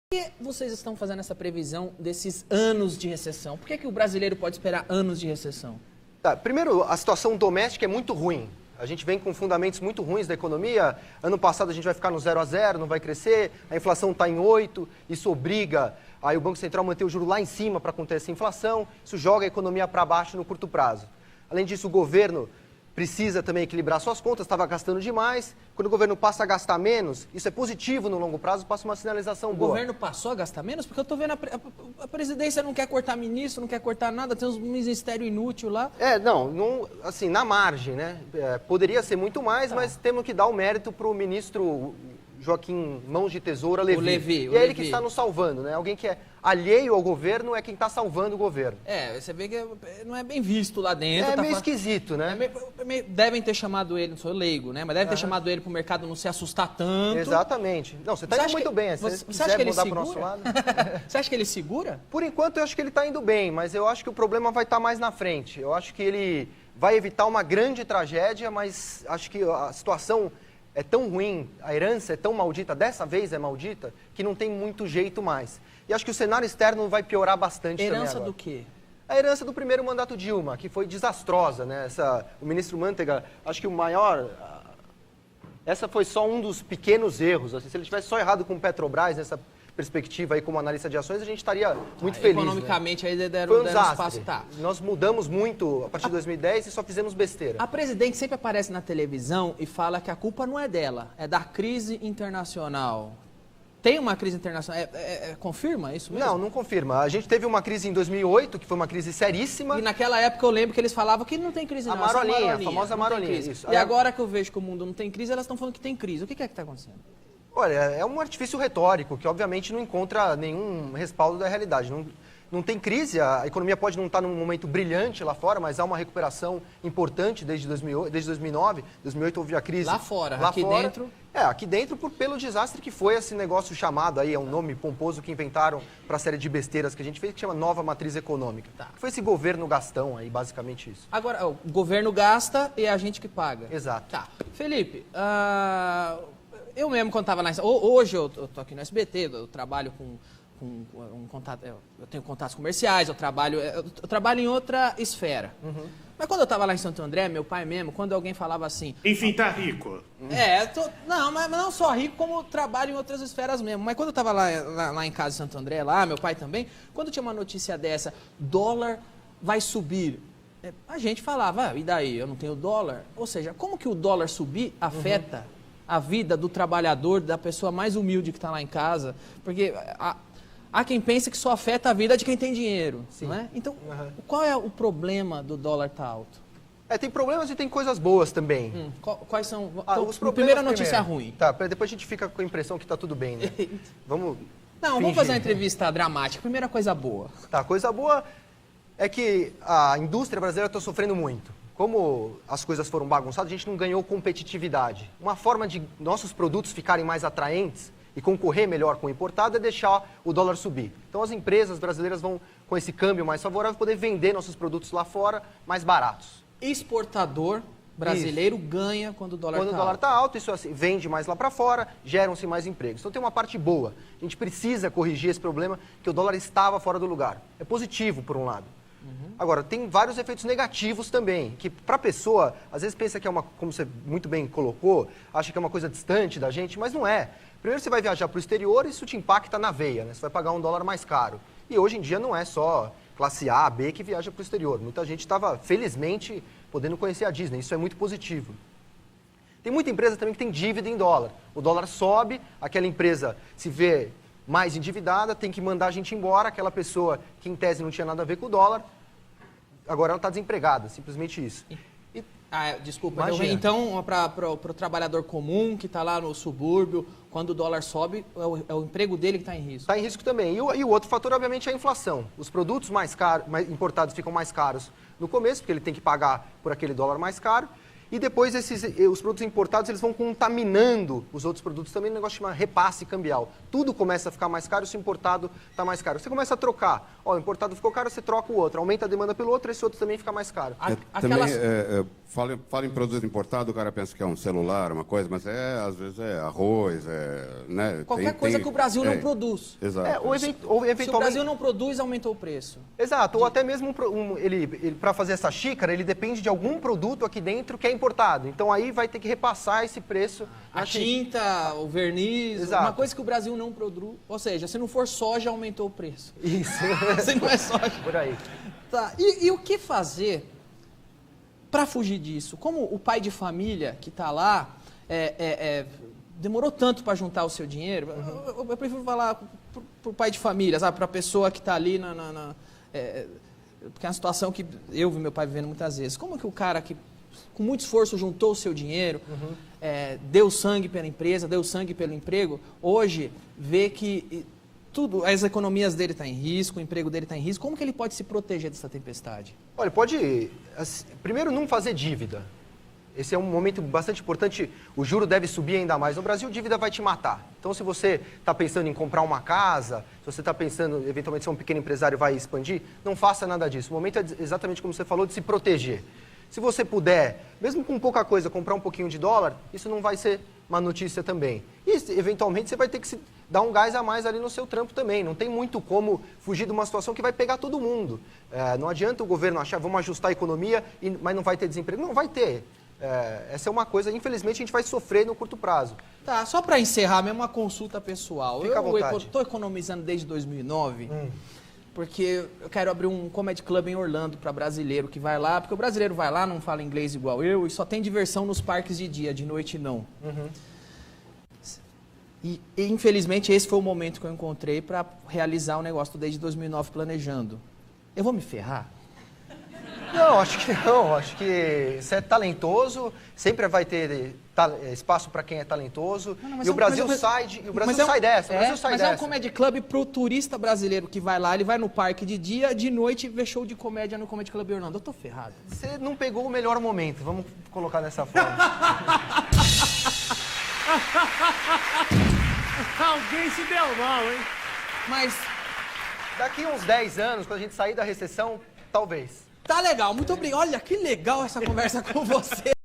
Por que vocês estão fazendo essa previsão desses anos de recessão? Por que o brasileiro pode esperar anos de recessão? Tá, primeiro, a situação doméstica é muito ruim. A gente vem com fundamentos muito ruins da economia. Ano passado a gente vai ficar no 0 a 0, não vai crescer. A inflação está em 8, isso obriga aí o Banco Central a manter o juro lá em cima para conter essa inflação. Isso joga a economia para baixo no curto prazo. Além disso, o governo precisa também equilibrar suas contas, estava gastando demais. Quando o governo passa a gastar menos, isso é positivo no longo prazo, passa uma sinalização boa. O governo passou a gastar menos? Porque eu estou vendo a presidência não quer cortar ministro, não quer cortar nada, tem uns ministérios inúteis lá. Não, assim, na margem, né? Poderia ser muito mais, mas temos que dar o mérito para o ministro Joaquim Mãos de Tesoura Levi. O Levi. E é ele que está nos salvando, né? Alguém que é alheio ao governo é quem está salvando o governo. Você vê que não é bem visto lá dentro. É meio esquisito, né? Devem ter chamado ele, não sou leigo, né? Mas devem ter chamado ele para o mercado não se assustar tanto. Exatamente. Não, você está indo muito bem. Você acha que ele segura? Nosso lado. Você acha que ele segura? Por enquanto, eu acho que ele está indo bem, mas eu acho que o problema vai estar mais na frente. Eu acho que ele vai evitar uma grande tragédia, mas acho que a situação é tão ruim, a herança é tão maldita, dessa vez é maldita, que não tem muito jeito mais. E acho que o cenário externo vai piorar bastante também agora. Herança do quê? A herança do primeiro mandato Dilma, que foi desastrosa, né? O ministro Manteiga, acho que o maior... Essa foi só um dos pequenos erros. Assim, se ele tivesse só errado com o Petrobras, nessa perspectiva aí como analista de ações, a gente estaria muito feliz. Economicamente, né? Aí Foi um desastre. Espaço. Tá. Nós mudamos muito a partir de 2010 e só fizemos besteira. A presidente sempre aparece na televisão e fala que a culpa não é dela, é da crise internacional. Tem uma crise internacional? Confirma isso mesmo? Não confirma. A gente teve uma crise em 2008, que foi uma crise seríssima. E naquela época eu lembro que eles falavam que não tem crise não. A famosa marolinha. Isso. E agora que eu vejo que o mundo não tem crise, elas estão falando que tem crise. O que é que está acontecendo? Olha, é um artifício retórico que obviamente não encontra nenhum respaldo da realidade. Não tem crise, a economia pode não estar num momento brilhante lá fora, mas há uma recuperação importante desde 2009. 2008 houve a crise. Lá fora, lá aqui fora, dentro? Aqui dentro pelo desastre que foi esse negócio chamado aí, é um nome pomposo que inventaram para a série de besteiras que a gente fez, que chama Nova Matriz Econômica. Tá. Foi esse governo gastão aí, basicamente isso. Agora, o governo gasta e é a gente que paga. Exato. Tá. Felipe, eu mesmo quando estava lá... Hoje eu estou aqui no SBT, eu trabalho com um contato, eu tenho contatos comerciais, eu trabalho em outra esfera. Uhum. Mas quando eu estava lá em Santo André, meu pai mesmo, quando alguém falava assim... Enfim, tá rico. Não, mas não só rico, como trabalho em outras esferas mesmo. Mas quando eu estava lá em casa em Santo André, meu pai também, quando tinha uma notícia dessa, dólar vai subir, a gente falava, e daí, eu não tenho dólar? Ou seja, como que o dólar subir afeta a vida do trabalhador, da pessoa mais humilde que está lá em casa? Porque... Há quem pense que só afeta a vida de quem tem dinheiro, não é? Então, qual é o problema do dólar estar alto? Tem problemas e tem coisas boas também. Quais são? Os problemas primeira notícia ruim. Tá, depois a gente fica com a impressão que está tudo bem, né? Vamos fazer uma entrevista dramática. Primeira coisa boa. Tá, coisa boa é que a indústria brasileira está sofrendo muito. Como as coisas foram bagunçadas, a gente não ganhou competitividade. Uma forma de nossos produtos ficarem mais atraentes e concorrer melhor com o importado é deixar o dólar subir. Então as empresas brasileiras vão, com esse câmbio mais favorável, poder vender nossos produtos lá fora mais baratos. Exportador brasileiro ganha quando o dólar está alto. Quando o dólar está alto, isso assim, vende mais lá para fora, geram-se mais empregos. Então tem uma parte boa. A gente precisa corrigir esse problema que o dólar estava fora do lugar. É positivo, por um lado. Agora, tem vários efeitos negativos também, que para a pessoa, às vezes pensa que é como você muito bem colocou, acha que é uma coisa distante da gente, mas não é. Primeiro você vai viajar para o exterior e isso te impacta na veia, né? Você vai pagar $1 mais caro. E hoje em dia não é só classe A, B que viaja para o exterior. Muita gente estava, felizmente, podendo conhecer a Disney. Isso é muito positivo. Tem muita empresa também que tem dívida em dólar. O dólar sobe, aquela empresa se vê mais endividada, tem que mandar a gente embora, aquela pessoa que em tese não tinha nada a ver com o dólar, agora ela está desempregada, simplesmente isso. Desculpa, então para o trabalhador comum que está lá no subúrbio, quando o dólar sobe, é o emprego dele que está em risco. Está em risco também. E o outro fator, obviamente, é a inflação. Os produtos mais importados ficam mais caros no começo, porque ele tem que pagar por aquele dólar mais caro. E depois os produtos importados eles vão contaminando os outros produtos também, um negócio chamado repasse cambial. Tudo começa a ficar mais caro se o importado está mais caro. Você começa a trocar. O importado ficou caro, você troca o outro. Aumenta a demanda pelo outro, esse outro também fica mais caro. Também, Fala em produto importado, o cara pensa que é um celular, uma coisa, mas às vezes é arroz, né? Qualquer coisa que o Brasil não produz. Exato. Ou Se o Brasil não produz, aumentou o preço. Exato, ou até mesmo ele para fazer essa xícara, ele depende de algum produto aqui dentro que é importado. Então aí vai ter que repassar esse preço. A tinta, o verniz, Exato. uma coisa que o Brasil não produz. Ou seja, se não for soja, aumentou o preço. Isso. Se não é soja. Por aí. Tá. E o que fazer para fugir disso? Como o pai de família que está lá demorou tanto para juntar o seu dinheiro, eu prefiro falar para o pai de família, sabe? Para a pessoa que está ali porque é uma situação que eu vi meu pai vivendo muitas vezes. Como que o cara que com muito esforço juntou o seu dinheiro, deu sangue pela empresa, deu sangue pelo emprego, hoje vê que as economias dele estão em risco, o emprego dele está em risco. Como que ele pode se proteger dessa tempestade? Olha, pode, primeiro, não fazer dívida. Esse é um momento bastante importante. O juro deve subir ainda mais. No Brasil, dívida vai te matar. Então, se você está pensando em comprar uma casa, se você está pensando, eventualmente, ser um pequeno empresário e vai expandir, não faça nada disso. O momento é exatamente como você falou, de se proteger. Se você puder, mesmo com pouca coisa, comprar um pouquinho de dólar, isso não vai ser uma notícia também. E, eventualmente, você vai ter que dar um gás a mais ali no seu trampo também. Não tem muito como fugir de uma situação que vai pegar todo mundo. Não adianta o governo achar, vamos ajustar a economia, mas não vai ter desemprego. Não, vai ter. Essa é uma coisa, infelizmente, a gente vai sofrer no curto prazo. Tá, só para encerrar, mesmo uma consulta pessoal. Fica à vontade. Eu estou economizando desde 2009, porque eu quero abrir um comedy club em Orlando para brasileiro que vai lá, porque o brasileiro vai lá, não fala inglês igual eu, e só tem diversão nos parques de dia, de noite não. E infelizmente esse foi o momento que eu encontrei para realizar o negócio desde 2009 planejando. Eu vou me ferrar? Não, acho que não. Acho que você é talentoso, sempre vai ter espaço para quem é talentoso. Não, e o Brasil sai dessa. Mas é um comedy club pro turista brasileiro que vai lá, ele vai no parque de dia, de noite vê show de comédia no Comedy Club Orlando. Eu tô ferrado. Você não pegou o melhor momento, vamos colocar dessa forma. Alguém se deu mal, hein? Mas Daqui uns 10 anos, quando a gente sair da recessão, talvez. tá legal, muito obrigado. Olha que legal essa conversa com você.